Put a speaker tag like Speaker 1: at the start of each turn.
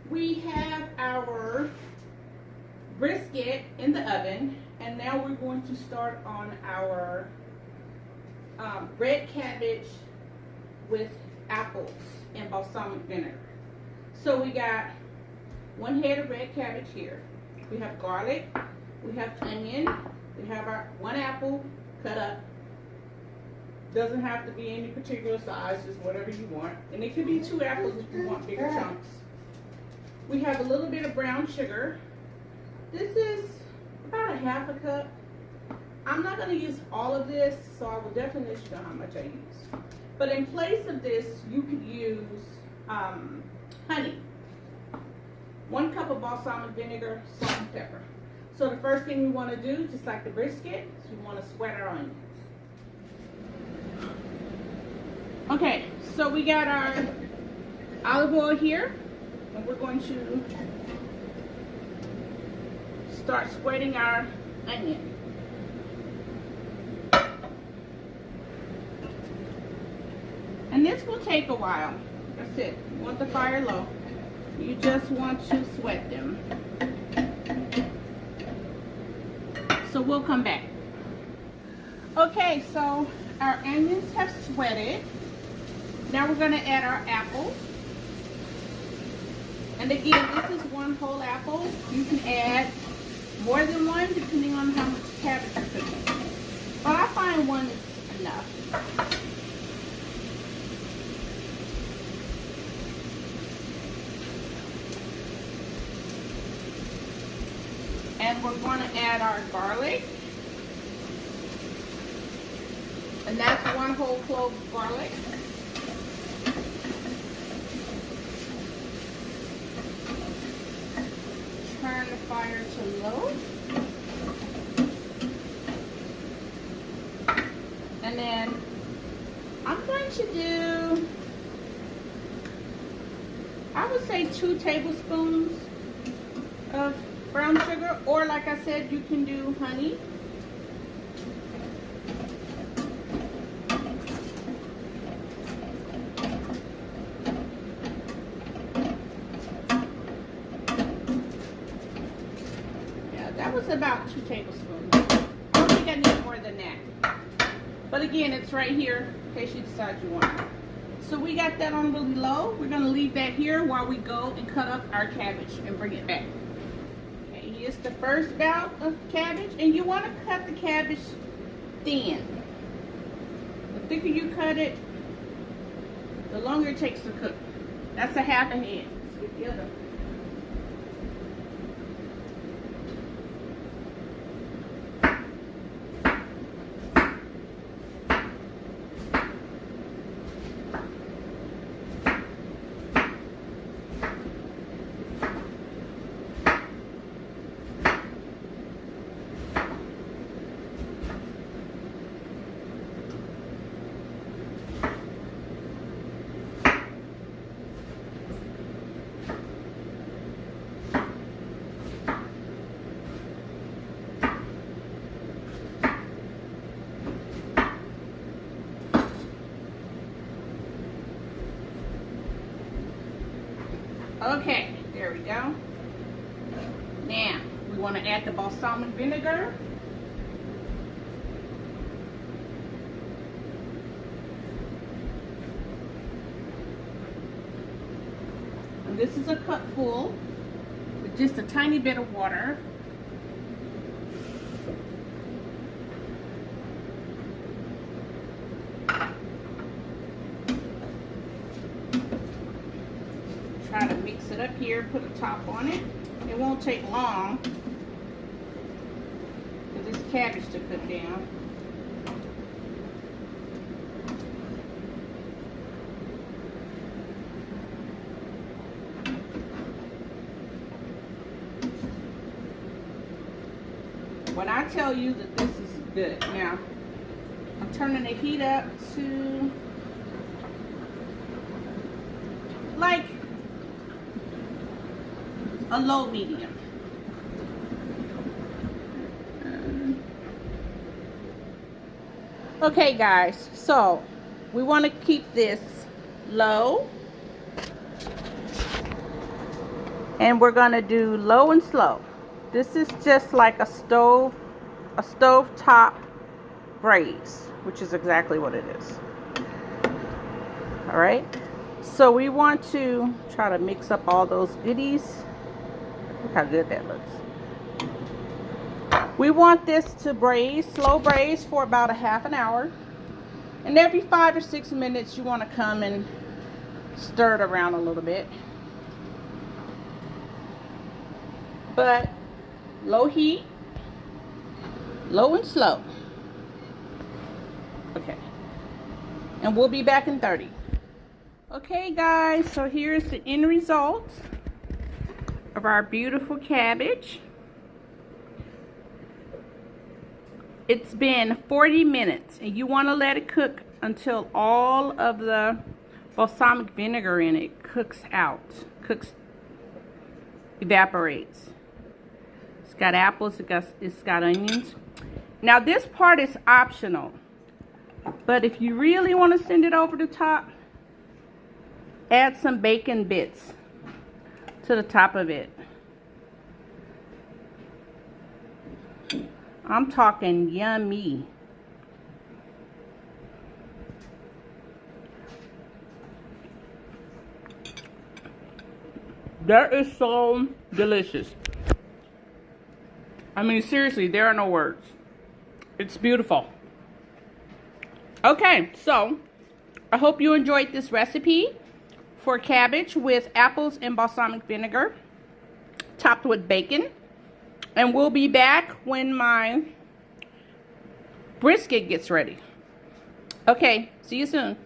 Speaker 1: We have our brisket in the oven, and now we're going to start on our red cabbage with apples and balsamic vinegar. So we got 1 head of red cabbage here. We have garlic, we have onion, we have our 1 apple cut up. Doesn't have to be any particular size, just whatever you want. And it could be 2 apples if you want bigger chunks. We have a little bit of brown sugar. This is about 1/2 cup. I'm not going to use all of this, so I will definitely let you know how much I use. But in place of this, you could use honey. 1 cup of balsamic vinegar, salt and pepper. So the first thing we want to do, just like the brisket, is we want to sweat our onions. Okay, so we got our olive oil here, and we're going to start sweating our onion. And this will take a while. That's it. You want the fire low. You just want to sweat them. So we'll come back. Okay, so our onions have sweated. Now we're going to add our apples. And again, this is 1 whole apple. You can add more than 1 depending on how much cabbage you're cooking. But I find 1 is enough. And we're going to add our garlic. And that's 1 whole clove of garlic. Turn the fire to low. And then I'm going to do, I would say 2 tablespoons of brown sugar, or like I said, you can do honey. Yeah, that was about 2 tablespoons. I don't think I need more than that. But again, it's right here in case you decide you want it. So we got that on really low. We're going to leave that here while we go and cut up our cabbage and bring it back. It's the first bout of cabbage, and you want to cut the cabbage thin. The thicker you cut it, the longer it takes to cook. That's a 1/2 head. Let's get the other. Okay, there we go. Now, we want to add the balsamic vinegar. And this is a cup full with just a tiny bit of water. Try to mix it up here, put a top on it. It won't take long for this cabbage to cook down. When I tell you that this is good, now I'm turning the heat up to like a low medium. Okay guys, so we want to keep this low. And we're gonna do low and slow. This is just like a stove top braise, which is exactly what it is. All right, so we want to try to mix up all those goodies. Look how good that looks. We want this to braise, slow braise, for about a half an hour. And every 5 or 6 minutes you want to come and stir it around a little bit. But low heat, low and slow. Okay, and we'll be back in 30. Okay guys, so here's the end result of our beautiful cabbage. It's been 40 minutes, and you want to let it cook until all of the balsamic vinegar in it evaporates. It's got apples, it's got onions. Now this part is optional, but if you really want to send it over the top, add some bacon bits to the top of it. I'm talking yummy. That is so delicious. I mean, seriously, there are no words. It's beautiful. Okay, so I hope you enjoyed this recipe for cabbage with apples and balsamic vinegar, topped with bacon. And we'll be back when my brisket gets ready. Okay, see you soon.